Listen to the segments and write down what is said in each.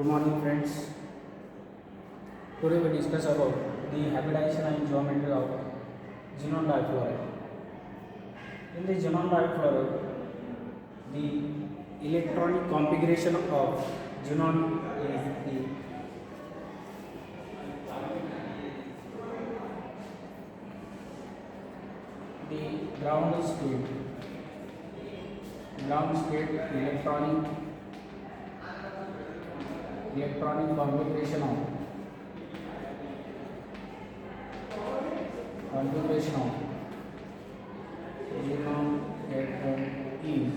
Good morning, friends. Today we discuss about the hybridization and geometry of xenon difluoride. In the xenon difluoride, the electronic configuration of xenon is the ground state electronic configuration of xenon atom is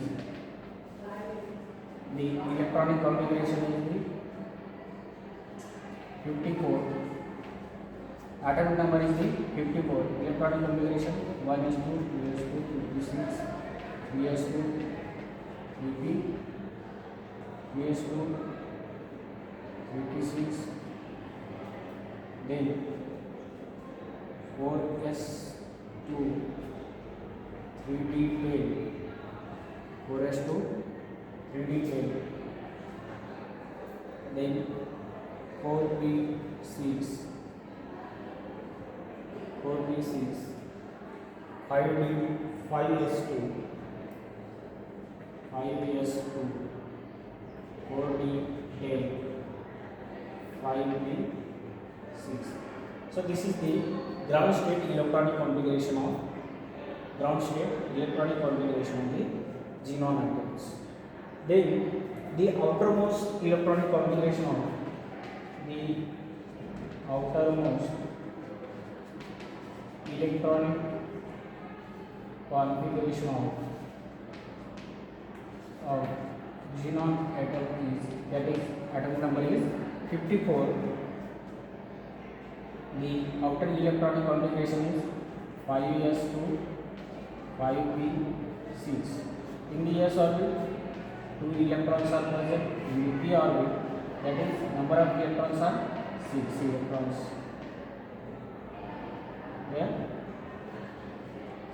the electronic configuration is the 54. Atomic number is the 54. Electronic configuration 1s2, 2s2, 56, 3s2, 3p, 3s2, 56, then 4s2, 3d12, 4s2, 3d12, then 4p6, 5s2, 4d10, 5p6. So this is the ground state electronic configuration of the xenon atoms. Then the outermost electronic configuration of the outermost electronic configuration of xenon atom is, that is atomic number is 54. The outer electronic configuration is 5s2, 5p6. In the s orbit, 2 electrons are present. In the p orbit, that is number of electrons are 6 electrons. There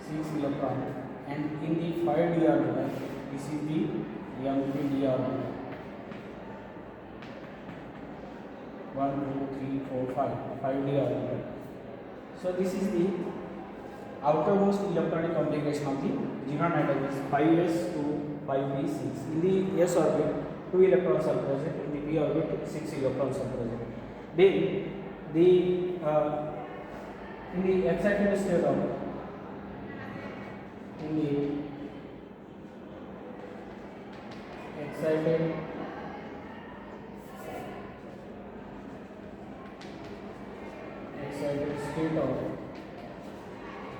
6 electrons, and in the 5d orbital, this is the m3d orbital. 1, 2, 3, 4, 5d orbital. So this is the outermost electronic configuration of the xenon atom is 5s to 5p6. In the s orbit, 2 electrons are present. In the p orbit, 6 electrons are present. Then the in the excited state of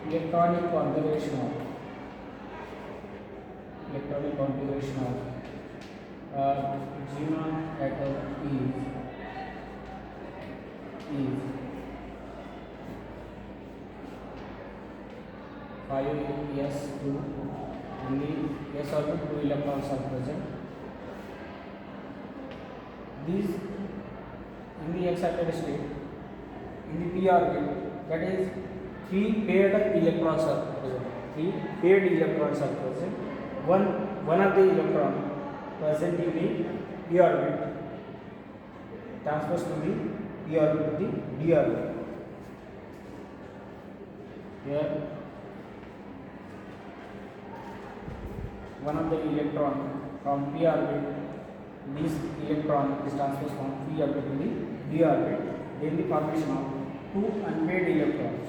electronic configuration of xenon atom is 5s2. In the s orbit, 2 electrons are present. These in the excited state, in the p orbit, that is 3 paired electrons are present. 3 paired electrons are present. One of the electron present in the p orbit transfers to the p orbit to the d orbit. Here one of the electron from p orbit, this electron is transferred from p orbit to the d orbit. Then the formation of 2 unpaired electrons.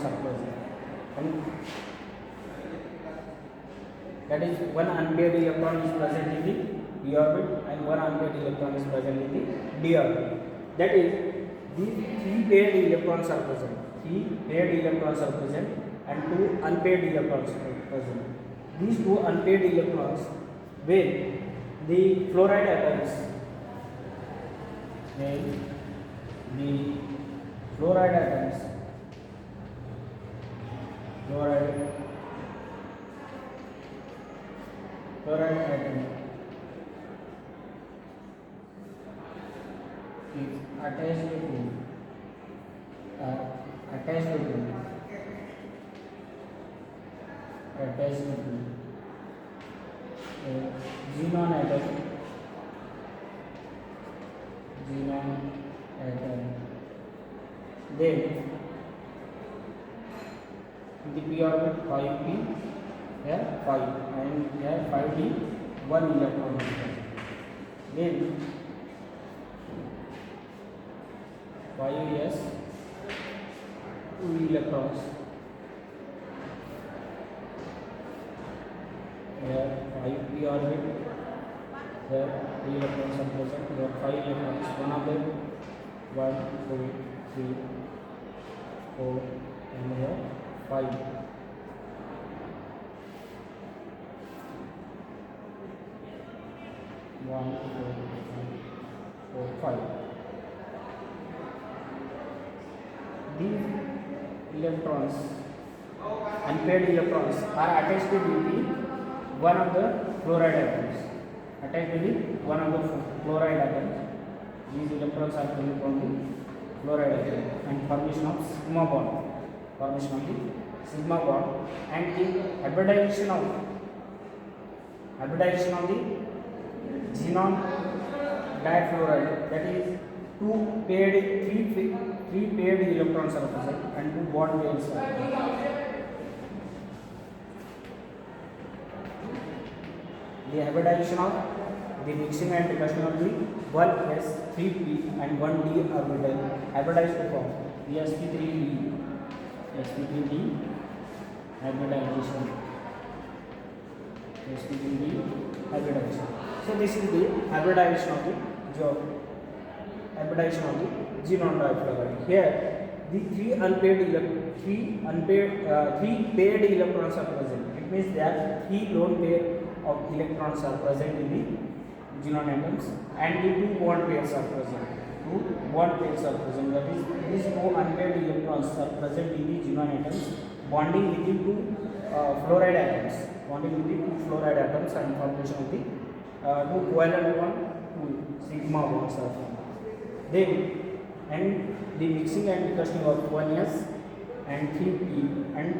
Are present. And that is, one unpaired electron is present in the p orbit and one unpaired electron is present in the d orbit. That is, these 3 paired electrons are present. 3 paired electrons are present and 2 unpaired electrons are present. These 2 unpaired electrons, when the fluoride atoms, fluoride atom is attached to xenon atom, then the p orbit 5p, here 5 and here 5d, 1 electron present. Then 5s, 2 electrons, here 5p orbit, here 3 electrons are present, here 5 electrons, one of them 1, 2, 3, 4 and here 5. One, two, three, 4, 5. These electrons, unpaired electrons, are attached with one of the fluoride atoms. Attached with one of the fluoride atoms. These electrons are coming from the fluoride atom and formation of sigma bond. Formation of the sigma bond and the hybridization of the xenon difluoride, that is three paired electrons are present and 2 bond pairs are present. The hybridization of the mixing and reduction of the 1s3p and 1d orbital hybridized to form sp3d hybridization. So this is the hybridization of the xenon difluoride. Here the three paired electrons are present. It means that 3 lone pair of electrons are present in the xenon atoms and the 2 bond pairs are present. That is, these 2 unpaired electrons are present in the xenon atoms, bonding with the 2 fluoride atoms. And formation of the 2 covalent bond, 2 sigma bonds are formed. Then, and the mixing and reduction of 1s and 3p and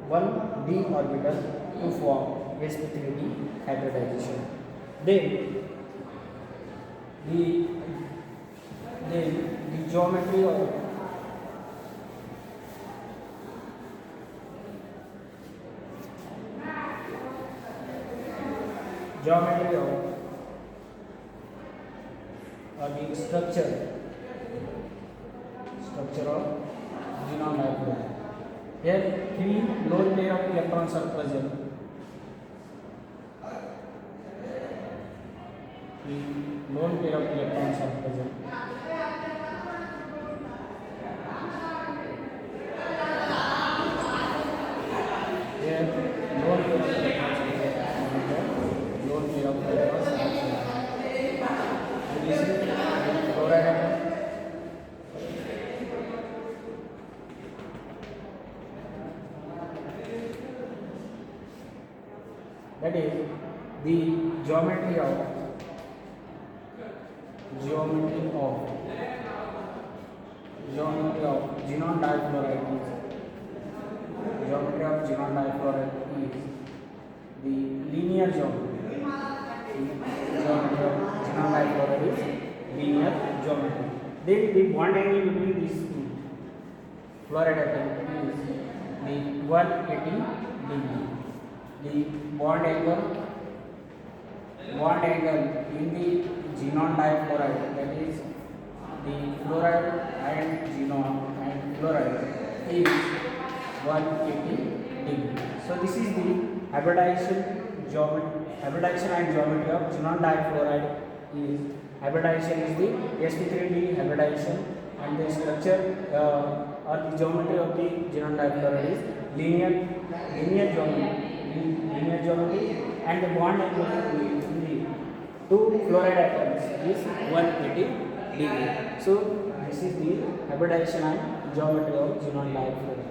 1d orbital to form sp3d hybridization. Then the geometry of the structure of xenon difluoride. Here 3 lone pair of electrons are present. 3 lone pair of electrons are present. Here lone pair of electrons are present. Lone pair of electrons are present. This is the fluoride atom. That is the geometry of xenon difluoride is the linear geometry. Xenon difluoride is linear geometry. Then the bond angle between these 2 fluoride atom is the 180 degree. The bond angle in the xenon difluoride, that is the fluoride and xenon and fluoride, is 180 degree. So this is the hybridization and geometry of xenon difluoride. Hybridization is the sp3d hybridization, and the structure or the geometry of the xenon difluoride is linear geometry, and the bond angle between the 2 fluoride atoms is 180 degree. So this is the hybridization and geometry of xenon difluoride.